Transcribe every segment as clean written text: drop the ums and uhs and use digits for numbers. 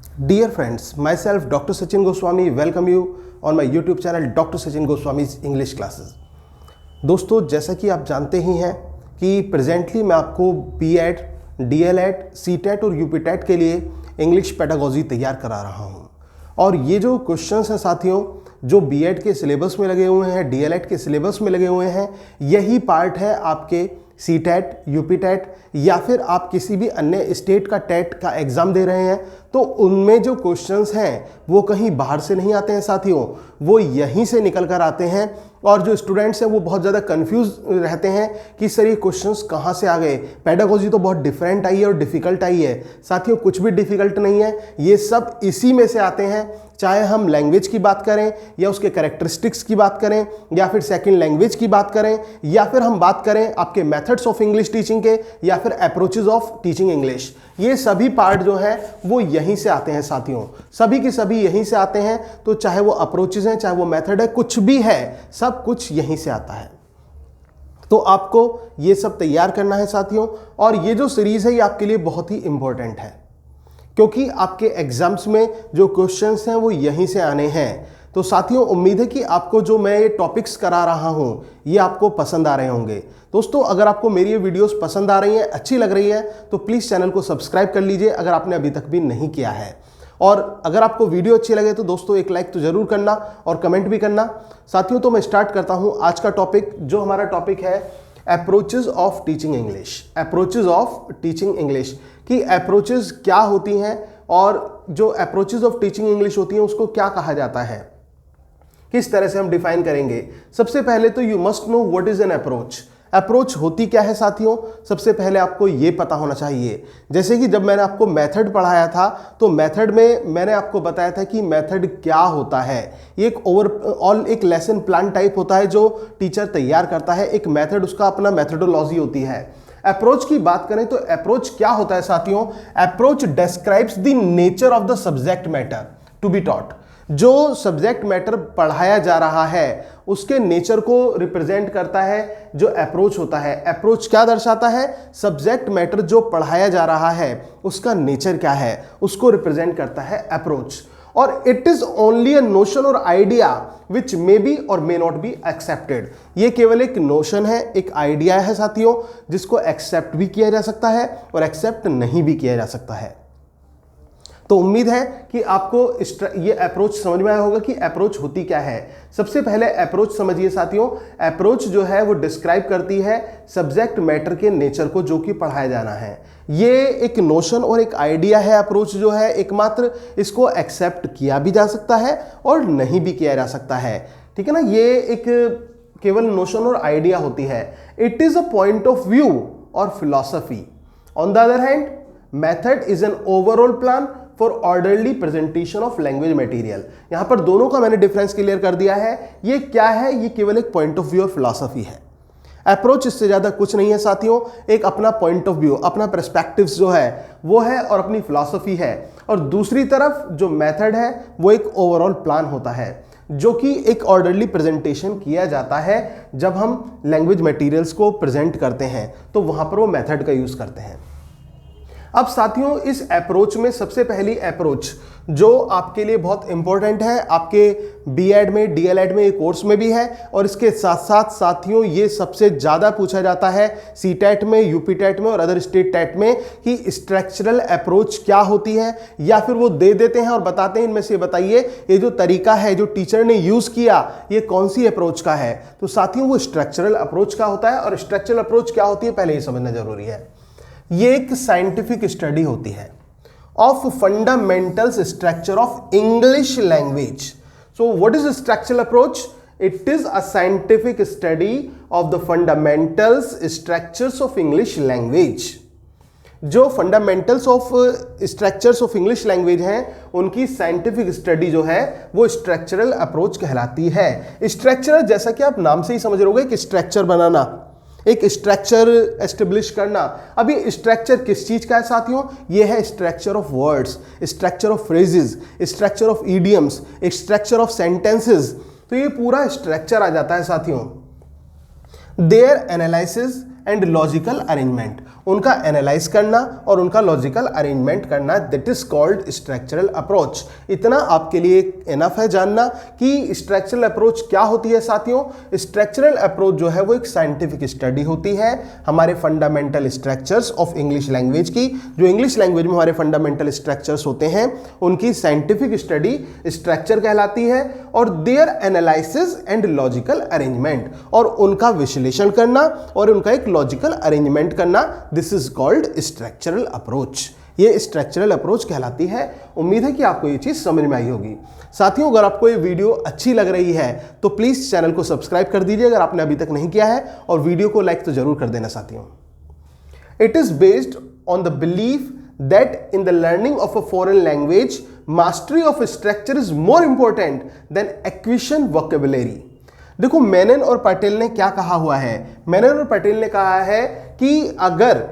Dear friends, myself Dr. Sachin Goswami welcome you on my YouTube channel Dr. Sachin Goswami's English Classes। दोस्तों, जैसा कि आप जानते ही हैं कि प्रेजेंटली मैं आपको बीएड, डीएलएड, सीटेट और यूपीटेट के लिए इंग्लिश पेडागोजी तैयार करा रहा हूं। और ये जो क्वेश्चंस हैं साथियों, जो बीएड के सिलेबस में लगे हुए हैं, डीएलएड के सिलेबस में लगे हुए हैं, यही पार्ट है आपके सीटेट, यूपीटेट या फिर आप किसी भी अन्य स्टेट का टेट का एग्ज़ाम दे रहे हैं, तो उनमें जो क्वेश्चंस हैं वो कहीं बाहर से नहीं आते हैं साथियों, वो यहीं से निकल कर आते हैं। और जो स्टूडेंट्स हैं वो बहुत ज़्यादा कंफ्यूज रहते हैं कि सर ये क्वेश्चंस कहाँ से आ गए, पेडागोजी तो बहुत डिफरेंट आई है और डिफ़िकल्ट आई है। साथियों, कुछ भी डिफ़िकल्ट नहीं है, ये सब इसी में से आते हैं। चाहे हम लैंग्वेज की बात करें या उसके कैरेक्टरिस्टिक्स की बात करें या फिर सेकंड लैंग्वेज की बात करें या फिर हम बात करें आपके मेथड्स ऑफ इंग्लिश टीचिंग के या फिर अप्रोचेज ऑफ टीचिंग इंग्लिश, ये सभी पार्ट जो हैं वो यहीं से आते हैं साथियों, सभी के सभी यहीं से आते हैं। तो चाहे वो अप्रोचेज हैं, चाहे वो मेथड है, कुछ भी है, सब कुछ यहीं से आता है। तो आपको ये सब तैयार करना है साथियों। और ये जो सीरीज है ये आपके लिए बहुत ही इंपॉर्टेंट है, क्योंकि आपके एग्जाम्स में जो क्वेश्चंस हैं वो यहीं से आने हैं। तो साथियों, उम्मीद है कि आपको जो मैं ये टॉपिक्स करा रहा हूँ ये आपको पसंद आ रहे होंगे। दोस्तों, अगर आपको मेरी ये वीडियोस पसंद आ रही हैं, अच्छी लग रही है, तो प्लीज़ चैनल को सब्सक्राइब कर लीजिए अगर आपने अभी तक भी नहीं किया है। और अगर आपको वीडियो अच्छी लगे तो दोस्तों एक लाइक तो ज़रूर करना और कमेंट भी करना। साथियों, तो मैं स्टार्ट करता हूँ आज का टॉपिक। जो हमारा टॉपिक है approaches of teaching English. Approaches of teaching English कि अप्रोचेज क्या होती हैं और जो अप्रोचेज ऑफ टीचिंग इंग्लिश होती हैं उसको क्या कहा जाता है, किस तरह से हम डिफाइन करेंगे। सबसे पहले तो you must know what is an approach. Approach होती क्या है साथियों, सबसे पहले आपको ये पता होना चाहिए। जैसे कि जब मैंने आपको मेथड पढ़ाया था तो मेथड में मैंने आपको बताया था कि मेथड क्या होता है। ये एक ओवरऑल एक लेसन प्लान टाइप होता है जो टीचर तैयार करता है। एक मेथड, उसका अपना मेथडोलॉजी होती है। अप्रोच की बात करें तो अप्रोच क्या होता है साथियों, approach describes the nature of the subject matter to be taught. जो सब्जेक्ट मैटर पढ़ाया जा रहा है उसके नेचर को रिप्रेजेंट करता है जो अप्रोच होता है। अप्रोच क्या दर्शाता है, सब्जेक्ट मैटर जो पढ़ाया जा रहा है उसका नेचर क्या है, उसको रिप्रेजेंट करता है अप्रोच। और it is only a notion और आइडिया विच मे बी और मे नॉट बी एक्सेप्टेड। ये केवल एक नोशन है, एक आइडिया है साथियों, जिसको एक्सेप्ट भी किया जा सकता है और एक्सेप्ट नहीं भी किया जा सकता है। तो उम्मीद है कि आपको ये अप्रोच समझ में आया होगा कि अप्रोच होती क्या है। सबसे पहले अप्रोच समझिए साथियों। अप्रोच जो है वो डिस्क्राइब करती है सब्जेक्ट मैटर के नेचर को जो कि पढ़ाया जाना है। ये एक नोशन और एक आइडिया है। अप्रोच जो है एकमात्र इसको एक्सेप्ट किया भी जा सकता है और नहीं भी किया जा सकता है, ठीक है ना। ये एक केवल नोशन और आइडिया होती है। It is a point of view और philosophy. On the other hand, method is an overall plan for orderly presentation of language material. यहां पर दोनों का मैंने डिफरेंस क्लियर कर दिया है। ये क्या है, ये केवल एक पॉइंट ऑफ व्यू और फिलॉसफी है। अप्रोच इससे ज्यादा कुछ नहीं है साथियों, एक अपना पॉइंट ऑफ व्यू, अपना पर्सपेक्टिव्स जो है वो है और अपनी फिलॉसफी है। और दूसरी तरफ जो मेथड है वो एक ओवरऑल प्लान होता है जो कि एक ऑर्डरली प्रेजेंटेशन किया जाता है। जब हम लैंग्वेज मटेरियल्स को प्रेजेंट करते हैं तो वहां पर वो मेथड का यूज करते हैं। अब साथियों, इस अप्रोच में सबसे पहली अप्रोच जो आपके लिए बहुत इंपॉर्टेंट है, आपके बीएड में, डीएलएड में, ये कोर्स में भी है, और इसके साथ साथ साथियों ये सबसे ज़्यादा पूछा जाता है सीटेट में, यूपीटेट में और अदर स्टेट टेट में कि स्ट्रक्चरल अप्रोच क्या होती है। या फिर वो दे देते हैं और बताते हैं इनमें से बताइए ये जो तरीका है जो टीचर ने यूज़ किया ये कौन सी अप्रोच का है। तो साथियों वो स्ट्रक्चरल अप्रोच का होता है। और स्ट्रक्चरल अप्रोच क्या होती है पहले ये समझना जरूरी है। ये एक साइंटिफिक स्टडी होती है of fundamentals structure of English language. So what is structural approach? It is a scientific study of the fundamentals structures of English language. जो fundamentals of structures of English language हैं उनकी scientific study जो है वो structural approach कहलाती है। Structural, जैसा कि आप नाम से ही समझ रहे होंगे, कि स्ट्रक्चर बनाना, एक स्ट्रक्चर एस्टेब्लिश करना। अभी स्ट्रक्चर किस चीज का है साथियों? ये है structure of words, structure of phrases, structure of idioms, structure of sentences. तो ये पूरा स्ट्रक्चर आ जाता है साथियों। Their analysis and logical arrangement, उनका एनालाइज करना और उनका लॉजिकल अरेंजमेंट करना, that is called structural approach. इतना आपके लिए इनफ है जानना कि स्ट्रक्चरल अप्रोच क्या होती है साथियों। स्ट्रक्चरल अप्रोच जो है वो एक साइंटिफिक स्टडी होती है हमारे fundamental structures of English language की। जो इंग्लिश लैंग्वेज में हमारे फंडामेंटल स्ट्रक्चर्स होते हैं उनकी साइंटिफिक स्टडी स्ट्रक्चर कहलाती है, और their analysis and logical arrangement, और उनका विश्लेषण करना और उनका एक लॉजिकल अरेंजमेंट करना, this is called structural approach. ये स्ट्रक्चरल अप्रोच कहलाती है। उम्मीद है कि आपको ये चीज समझ में आई होगी। साथियों, अगर आपको ये वीडियो अच्छी लग रही है तो प्लीज चैनल को सब्सक्राइब कर दीजिए अगर आपने अभी तक नहीं किया है, और वीडियो को लाइक तो जरूर कर देना साथियों। It is based on the belief that in the learning of a foreign language mastery of structure is more important than acquisition vocabulary. देखो, मेनन और पटेल ने क्या कहा हुआ है। मेनन और पटेल ने कहा है कि अगर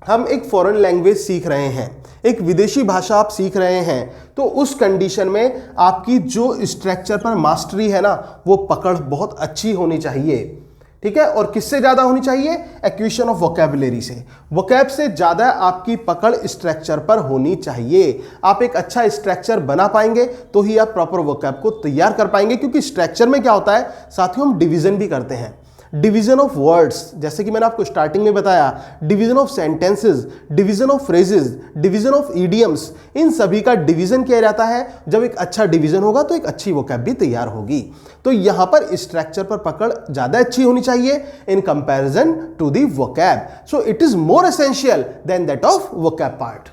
हम एक फॉरेन लैंग्वेज सीख रहे हैं, एक विदेशी भाषा आप सीख रहे हैं, तो उस कंडीशन में आपकी जो स्ट्रक्चर पर मास्टरी है ना, वो पकड़ बहुत अच्छी होनी चाहिए। ठीक है, और किससे ज्यादा होनी चाहिए? एक्विजिशन ऑफ वोकैबुलरी से। वोकैब से ज्यादा आपकी पकड़ स्ट्रक्चर पर होनी चाहिए। आप एक अच्छा स्ट्रक्चर बना पाएंगे तो ही आप प्रॉपर वोकैब को तैयार कर पाएंगे, क्योंकि स्ट्रक्चर में क्या होता है साथियों, हम डिवीजन भी करते हैं। डिवीजन ऑफ वर्ड्स, जैसे कि मैंने आपको स्टार्टिंग में बताया, division of sentences, division of phrases, division of idioms, इन सभी का डिवीजन किया जाता है। जब एक अच्छा डिवीजन होगा तो एक अच्छी वोकैब भी तैयार होगी। तो यहां पर स्ट्रक्चर पर पकड़ ज्यादा अच्छी होनी चाहिए in comparison to the vocab. So it is more essential than that of vocab part.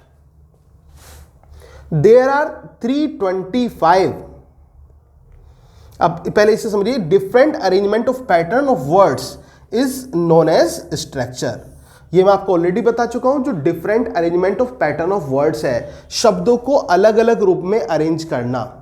There are 325, अब पहले इसे समझिए, different arrangement of pattern of words is known as structure. ये मैं आपको ऑलरेडी बता चुका हूं। जो different arrangement of pattern of words है, शब्दों को अलग अलग रूप में अरेंज करना,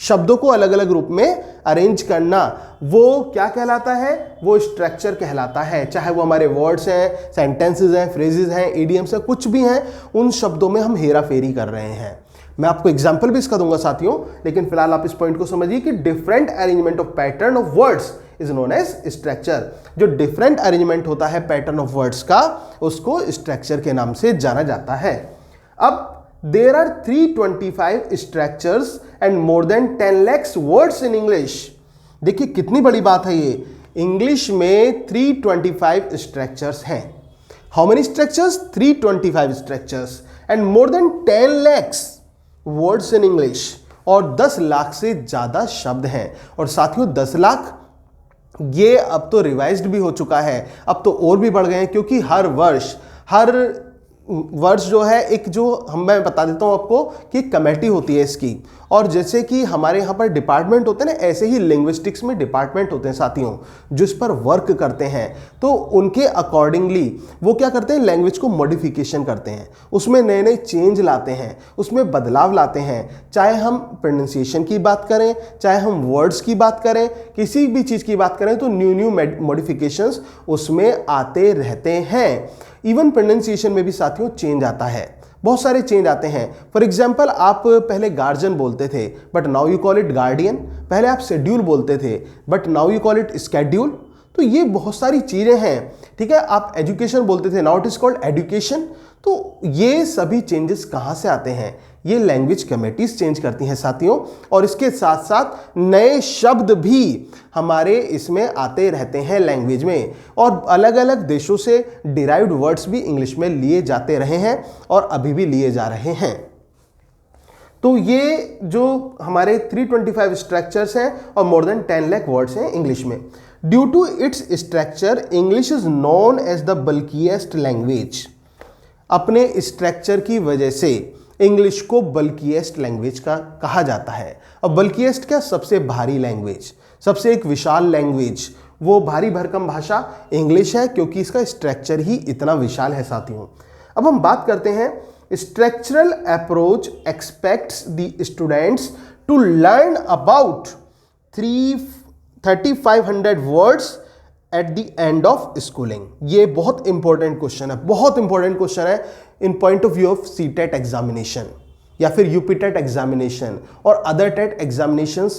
शब्दों को अलग अलग रूप में अरेंज करना, वो क्या कहलाता है? वो स्ट्रक्चर कहलाता है। चाहे वो हमारे वर्ड्स हैं, सेंटेंसेस हैं, फ्रेजेस हैं, इडियम्स हैं, कुछ भी हैं, उन शब्दों में हम हेरा फेरी कर रहे हैं। मैं आपको एग्जाम्पल भी इसका दूंगा साथियों, लेकिन फिलहाल आप इस पॉइंट को समझिए कि different arrangement of pattern of words is known as structure. जो डिफरेंट अरेंजमेंट होता है पैटर्न ऑफ वर्ड्स का, उसको स्ट्रक्चर के नाम से जाना जाता है। अब there are 325 structures and more than 10 lakhs words in English. देखिए कितनी बड़ी बात है ये। इंग्लिश में 325 स्ट्रक्चर्स हैं। How many structures? 325 structures and more than 10 lakhs words in English, और 10 लाख से ज्यादा शब्द हैं। और साथियों 10 लाख ये अब तो रिवाइज्ड भी हो चुका है, अब तो और भी बढ़ गए हैं, क्योंकि हर वर्ष जो है, एक जो मैं बता देता हूं आपको कि कमेटी होती है इसकी, और जैसे कि हमारे यहाँ पर डिपार्टमेंट होते हैं ना, ऐसे ही लिंग्विस्टिक्स में डिपार्टमेंट होते हैं साथियों, जो इस पर वर्क करते हैं। तो उनके अकॉर्डिंगली वो क्या करते हैं? लैंग्वेज को मॉडिफिकेशन करते हैं, उसमें नए नए चेंज लाते हैं, उसमें बदलाव लाते हैं। चाहे हम प्रोनाउंसिएशन की बात करें, चाहे हम वर्ड्स की बात करें, किसी भी चीज़ की बात करें, तो न्यू मॉडिफिकेशंस उसमें आते रहते हैं। इवन प्रोनाउंसिएशन में भी साथियों चेंज आता है, बहुत सारे चेंज आते हैं। फॉर एग्जाम्पल, आप पहले गार्जियन बोलते थे but now you call it guardian. पहले आप शेड्यूल बोलते थे but now you call it schedule. तो ये बहुत सारी चीज़ें हैं। ठीक है, आप एजुकेशन बोलते थे, now it is called education. तो ये सभी चेंजेस कहाँ से आते हैं? ये लैंग्वेज कमेटीज चेंज करती हैं साथियों, और इसके साथ साथ नए शब्द भी हमारे इसमें आते रहते हैं लैंग्वेज में, और अलग अलग देशों से डिराइव्ड वर्ड्स भी इंग्लिश में लिए जाते रहे हैं और अभी भी लिए जा रहे हैं। तो ये जो हमारे 325 स्ट्रक्चर्स हैं और मोर देन 10 लाख वर्ड्स हैं इंग्लिश में। Due to its structure English is known as the bulkiest language. अपने स्ट्रक्चर की वजह से इंग्लिश को बल्किएस्ट लैंग्वेज का कहा जाता है। अब बल्किएस्ट क्या? सबसे भारी लैंग्वेज, सबसे एक विशाल लैंग्वेज, वो भारी भरकम भाषा इंग्लिश है, क्योंकि इसका स्ट्रक्चर ही इतना विशाल है साथियों। अब हम बात करते हैं structural approach expects the students to learn about 3500 words at the end of schooling. ये बहुत इंपॉर्टेंट क्वेश्चन है, बहुत इंपॉर्टेंट क्वेश्चन है in point of view of CTET examination या फिर यूपीटेट एग्जामिनेशन और अदर टेट एग्जामिनेशंस।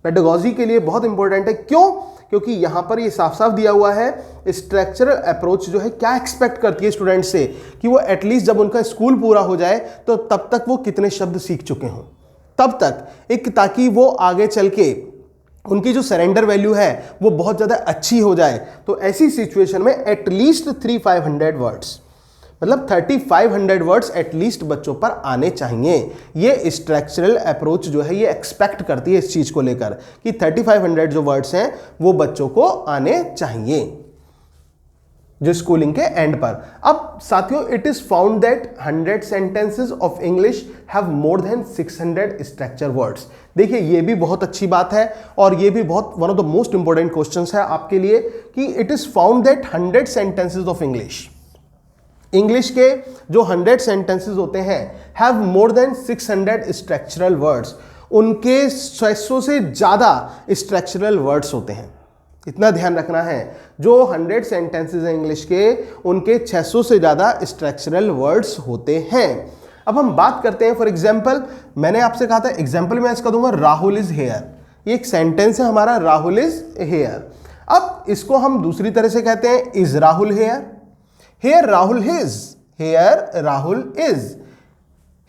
पेडागोजी के लिए बहुत इंपॉर्टेंट है। क्यों? क्योंकि यहाँ पर ये साफ साफ दिया हुआ है स्ट्रक्चरल अप्रोच जो है क्या एक्सपेक्ट करती है स्टूडेंट से कि वो एटलीस्ट जब उनका स्कूल पूरा हो जाए तो तब तक वो कितने शब्द सीख चुके हों, तब तक एक, ताकि वो आगे चल के उनकी जो सरेंडर वैल्यू है वो बहुत ज़्यादा अच्छी हो जाए। तो ऐसी सिचुएशन में एटलीस्ट 3500 वर्ड्स, मतलब 3500 वर्ड्स एटलीस्ट बच्चों पर आने चाहिए। ये स्ट्रक्चरल अप्रोच जो है ये एक्सपेक्ट करती है इस चीज़ को लेकर कि 3500 जो वर्ड्स हैं वो बच्चों को आने चाहिए जो स्कूलिंग के एंड पर। अब साथियों, it is found that 100 sentences of English have more than 600 structure words. देखिए ये भी बहुत अच्छी बात है और ये भी बहुत one of the most important questions है आपके लिए कि it is found that 100 sentences of English के जो 100 सेंटेंसेस होते हैं have more than 600 structural words, उनके 600 से ज़्यादा स्ट्रक्चरल वर्ड्स होते हैं। इतना ध्यान रखना है, जो 100 सेंटेंसेस हैं इंग्लिश के उनके 600 से ज़्यादा स्ट्रक्चरल वर्ड्स होते हैं। अब हम बात करते हैं, फॉर एग्जाम्पल मैंने आपसे कहा था एग्जाम्पल मैं इसका दूंगा राहुल इज हेयर। ये एक सेंटेंस है हमारा, राहुल इज हेयर। अब इसको हम दूसरी तरह से कहते हैं is Rahul here, here Rahul his, here Rahul is,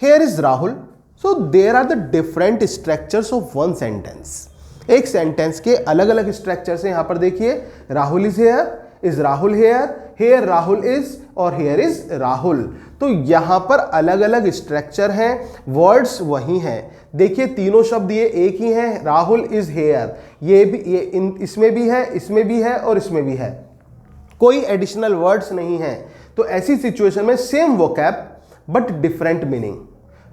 here is Rahul. So there are the different structures of one sentence. एक सेंटेंस के अलग अलग स्ट्रक्चर्स हैं। यहां पर देखिए Rahul is here, is Rahul here, here Rahul is और हेयर इज राहुल। तो यहां पर अलग अलग स्ट्रक्चर हैं, वर्ड्स वही हैं। देखिए तीनों शब्द ये एक ही हैं, राहुल इज हेयर, ये भी इसमें भी है, इसमें भी है और इसमें भी है, कोई एडिशनल वर्ड्स नहीं है। तो ऐसी सिचुएशन में same vocab but different meaning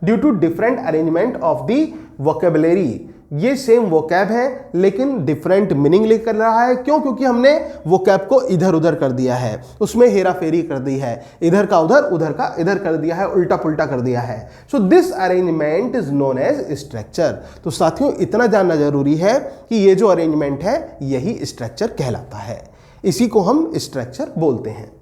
due to different arrangement of the vocabulary. ये सेम वोकैब है लेकिन डिफरेंट मीनिंग लेकर रहा है। क्यों? क्योंकि हमने वोकैब को इधर उधर कर दिया है, उसमें हेरा फेरी कर दी है, इधर का उधर उधर का इधर कर दिया है, उल्टा पुल्टा कर दिया है। So this arrangement is known as structure. तो साथियों इतना जानना जरूरी है कि ये जो अरेंजमेंट है यही स्ट्रक्चर कहलाता है, इसी को हम स्ट्रक्चर बोलते हैं।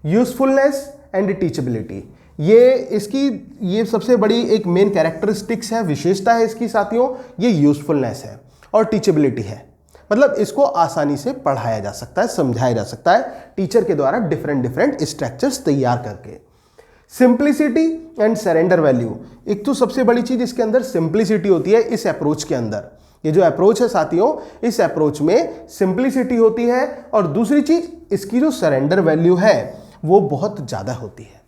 यूजफुलनेस एंड टीचेबिलिटी, ये सबसे बड़ी एक मेन कैरेक्टरिस्टिक्स है, विशेषता है इसकी साथियों, ये यूजफुलनेस है और टीचेबिलिटी है। मतलब इसको आसानी से पढ़ाया जा सकता है, समझाया जा सकता है टीचर के द्वारा डिफरेंट स्ट्रक्चर्स तैयार करके। सिंप्लिसिटी एंड सरेंडर वैल्यू, एक तो सबसे बड़ी चीज इसके अंदर सिंप्लिसिटी होती है। इस अप्रोच के अंदर ये जो अप्रोच है साथियों, इस अप्रोच में सिंप्लिसिटी होती है और दूसरी चीज इसकी जो सरेंडर वैल्यू है वो बहुत ज्यादा होती है।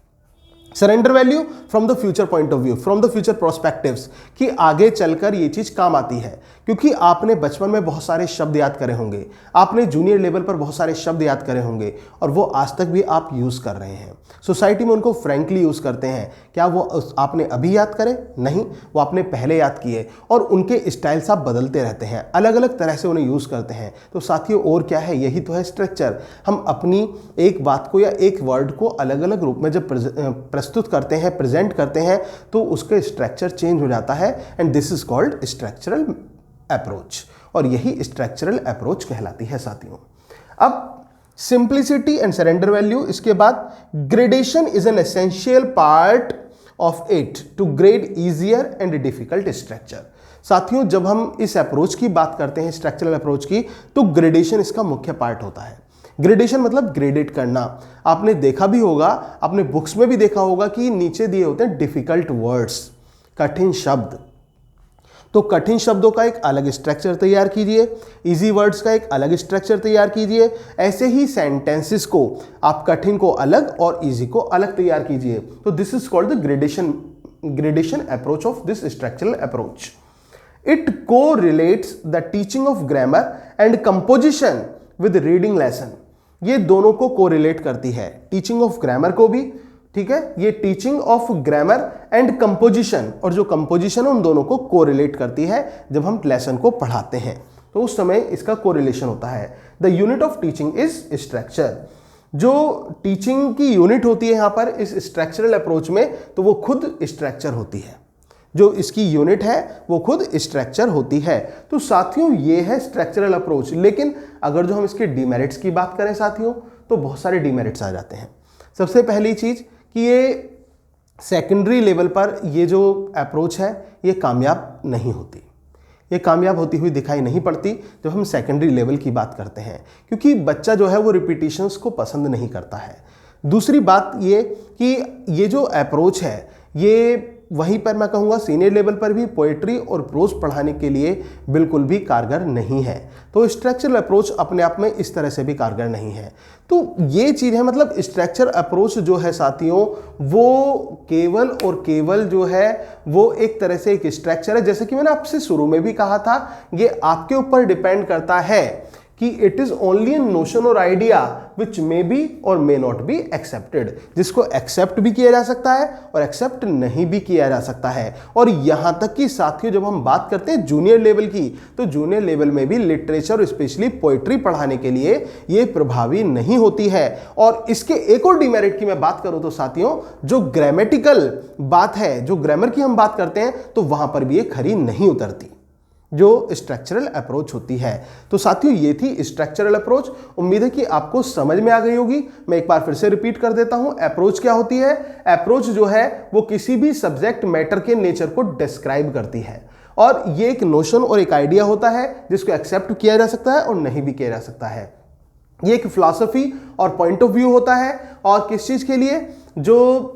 Surrender value from the future point of view, from the future prospectives, कि आगे चलकर ये चीज काम आती है। क्योंकि आपने बचपन में बहुत सारे शब्द याद करे होंगे, आपने जूनियर लेवल पर बहुत सारे शब्द याद करे होंगे और वो आज तक भी आप यूज कर रहे हैं। सोसाइटी में उनको फ्रैंकली यूज करते हैं। क्या वो आपने अभी याद करे? नहीं, वो आपने पहले याद किए और उनके स्टाइल्स आप बदलते रहते हैं, अलग अलग तरह से उन्हें यूज करते हैं। तो साथियों और क्या है, यही तो है स्ट्रक्चर। हम अपनी एक बात को या एक वर्ड को अलग अलग रूप में जब प्रस्तुत करते हैं, प्रेजेंट करते हैं, तो उसका स्ट्रक्चर चेंज हो जाता है and this is called structural approach, और यही स्ट्रक्चरल अप्रोच कहलाती है साथियों। अब सिंप्लिसिटी एंड सरेंडर वैल्यू, इसके बाद gradation is an essential part of it to grade easier and difficult structure. साथियों जब हम इस अप्रोच की बात करते हैं, स्ट्रक्चरल अप्रोच की, तो ग्रेडेशन इसका मुख्य पार्ट होता है। ग्रेडेशन मतलब ग्रेडेड करना। आपने देखा भी होगा, आपने बुक्स में भी देखा होगा कि नीचे दिए होते हैं डिफिकल्ट वर्ड्स, कठिन शब्द। तो कठिन शब्दों का एक अलग स्ट्रक्चर तैयार कीजिए, इजी वर्ड्स का एक अलग स्ट्रक्चर तैयार कीजिए। ऐसे ही सेंटेंसेस को आप कठिन को अलग और इजी को अलग तैयार कीजिए। तो this is called the gradation approach of this structural approach. It correlates the teaching of grammar and composition with reading lesson. ये दोनों को कोरिलेट करती है, टीचिंग ऑफ ग्रामर को भी, ठीक है, ये teaching of grammar and composition, और जो कंपोजिशन उन दोनों को कोरिलेट करती है जब हम लेसन को पढ़ाते हैं, तो उस समय इसका कोरिलेशन होता है। The unit of teaching is structure. जो टीचिंग की यूनिट होती है यहाँ पर इस स्ट्रक्चरल अप्रोच में, तो वो खुद स्ट्रक्चर होती है। जो इसकी यूनिट है वो खुद स्ट्रक्चर होती है। तो साथियों ये है स्ट्रक्चरल अप्रोच। लेकिन अगर जो हम इसके डिमेरिट्स की बात करें साथियों, तो बहुत सारे डिमेरिट्स आ जाते हैं। सबसे पहली चीज कि ये सेकेंडरी लेवल पर ये जो अप्रोच है ये कामयाब नहीं होती। ये कामयाब होती हुई दिखाई नहीं पड़ती जब हम सेकेंडरी लेवल की बात करते हैं, क्योंकि बच्चा जो है वो रिपीटिशंस को पसंद नहीं करता है। दूसरी बात ये कि ये जो अप्रोच है ये वहीं पर मैं कहूँगा सीनियर लेवल पर भी पोएट्री और प्रोज पढ़ाने के लिए बिल्कुल भी कारगर नहीं है। तो स्ट्रक्चरल अप्रोच अपने आप में इस तरह से भी कारगर नहीं है। तो ये चीज़ है, मतलब स्ट्रक्चर अप्रोच जो है साथियों वो केवल और केवल जो है वो एक तरह से एक स्ट्रक्चर है। जैसे कि मैंने आपसे शुरू में भी कहा था, ये आपके ऊपर डिपेंड करता है कि it is only A notion और आइडिया विच मे बी और मे नॉट बी एक्सेप्टेड, जिसको एक्सेप्ट भी किया जा सकता है और एक्सेप्ट नहीं भी किया जा सकता है। और यहां तक कि साथियों जब हम बात करते हैं जूनियर लेवल की, तो जूनियर लेवल में भी लिटरेचर और स्पेशली पोइट्री पढ़ाने के लिए ये प्रभावी नहीं होती है। और इसके एक और डिमेरिट की मैं बात करूं तो साथियों, जो ग्रामेटिकल बात है, जो ग्रामर की हम बात करते हैं, तो वहां पर भी ये खरी नहीं उतरती जो स्ट्रक्चरल अप्रोच होती है। तो साथियों ये थी स्ट्रक्चरल अप्रोच। उम्मीद है कि आपको समझ में आ गई होगी। मैं एक बार फिर से रिपीट कर देता हूं, अप्रोच क्या होती है। अप्रोच जो है वो किसी भी सब्जेक्ट मैटर के नेचर को डिस्क्राइब करती है, और ये एक नोशन और एक आइडिया होता है जिसको एक्सेप्ट किया जा सकता है और नहीं भी किया जा सकता है। ये एक फिलॉसफी और पॉइंट ऑफ व्यू होता है, और किस चीज के लिए, जो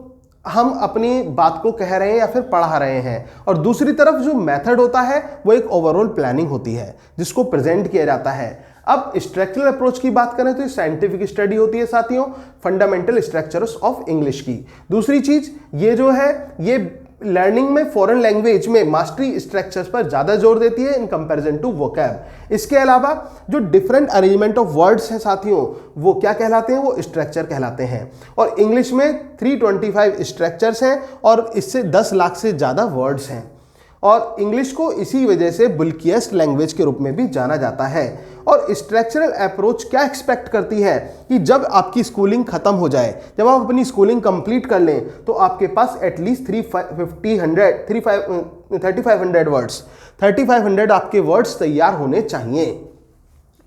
हम अपनी बात को कह रहे हैं या फिर पढ़ा रहे हैं। और दूसरी तरफ जो मेथड होता है वो एक ओवरऑल प्लानिंग होती है जिसको प्रेजेंट किया जाता है। अब स्ट्रक्चरल अप्रोच की बात करें तो ये साइंटिफिक स्टडी होती है साथियों, फंडामेंटल स्ट्रक्चर्स ऑफ इंग्लिश की। दूसरी चीज ये जो है ये लर्निंग में फॉरेन लैंग्वेज में मास्टरी स्ट्रक्चर्स पर ज्यादा जोर देती है इन कंपैरिजन टू वोकैब। इसके अलावा जो डिफरेंट अरेंजमेंट ऑफ वर्ड्स हैं साथियों वो क्या कहलाते हैं, वो स्ट्रक्चर कहलाते हैं। और इंग्लिश में 325 स्ट्रक्चर्स हैं और इससे 10 लाख से ज्यादा वर्ड्स हैं। और इंग्लिश को इसी वजह से बुल्किएस्ट लैंग्वेज के रूप में भी जाना जाता है। और स्ट्रक्चरल अप्रोच क्या एक्सपेक्ट करती है कि जब आपकी स्कूलिंग खत्म हो जाए, जब आप अपनी स्कूलिंग कंप्लीट कर लें, तो आपके पास एटलीस्ट 3500 वर्ड्स 3500 आपके वर्ड्स तैयार होने चाहिए।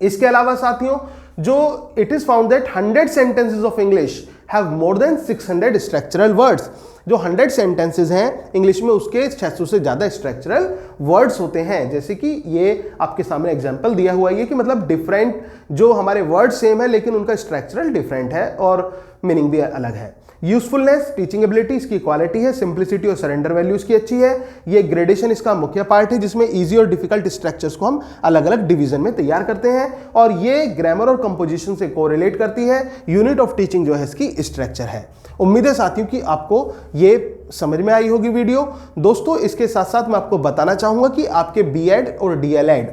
इसके अलावा साथियों जो it is found that 100 sentences of English have more than 600 structural words. जो 100 सेंटेंसेस हैं इंग्लिश में उसके 600 से ज्यादा स्ट्रक्चरल वर्ड्स होते हैं। जैसे कि ये आपके सामने एग्जांपल दिया हुआ है कि मतलब डिफरेंट जो हमारे वर्ड सेम है लेकिन उनका स्ट्रक्चरल डिफरेंट है और मीनिंग भी अलग है। यूजफुलनेस, टीचिंग एबिलिटी इसकी क्वालिटी है, सिंप्लिसिटी और सरेंडर वैल्यू इसकी अच्छी है। ये ग्रेडेशन इसका मुख्य पार्ट है जिसमें इजी और डिफिकल्ट स्ट्रक्चर्स को हम अलग अलग डिवीजन में तैयार करते हैं। और ये ग्रामर और कंपोजिशन से कोरिलेट करती है। यूनिट ऑफ टीचिंग जो है इसकी स्ट्रक्चर है। उम्मीद है साथियों कि आपको ये समझ में आई होगी वीडियो। दोस्तों इसके साथ साथ मैं आपको बताना चाहूंगा कि आपके बीएड और डीएलएड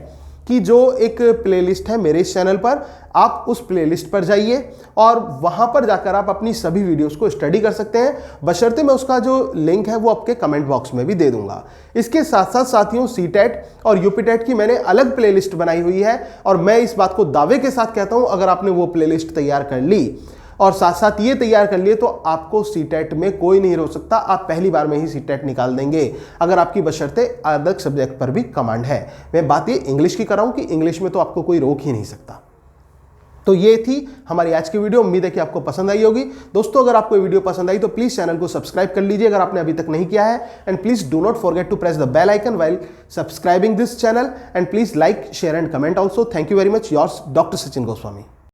की जो एक प्लेलिस्ट है मेरे इस चैनल पर, आप उस प्लेलिस्ट पर जाइए और वहां पर जाकर आप अपनी सभी वीडियोस को स्टडी कर सकते हैं, बशर्ते मैं उसका जो लिंक है वो आपके कमेंट बॉक्स में भी दे दूंगा। इसके साथ साथ साथियों सीटेट और यूपीटेट की मैंने अलग प्लेलिस्ट बनाई हुई है, और मैं इस बात को दावे के साथ कहता हूं अगर आपने वो प्लेलिस्ट तैयार कर ली और साथ साथ ये तैयार कर लिए तो आपको सीटेट में कोई नहीं रोक सकता। आप पहली बार में ही सीटेट निकाल देंगे अगर आपकी बशर्ते अलग सब्जेक्ट पर भी कमांड है। मैं बात ये इंग्लिश की कर रहा हूं कि इंग्लिश में तो आपको कोई रोक ही नहीं सकता। तो ये थी हमारी आज की वीडियो। उम्मीद है कि आपको पसंद आई होगी। दोस्तों अगर आपको वीडियो पसंद आई तो प्लीज चैनल को सब्सक्राइब कर लीजिए अगर आपने अभी तक नहीं किया है, and please do not forget to press the bell icon while subscribing this channel, and please like, share and comment also. Thank you very much, yours doctor Sachin Goswami.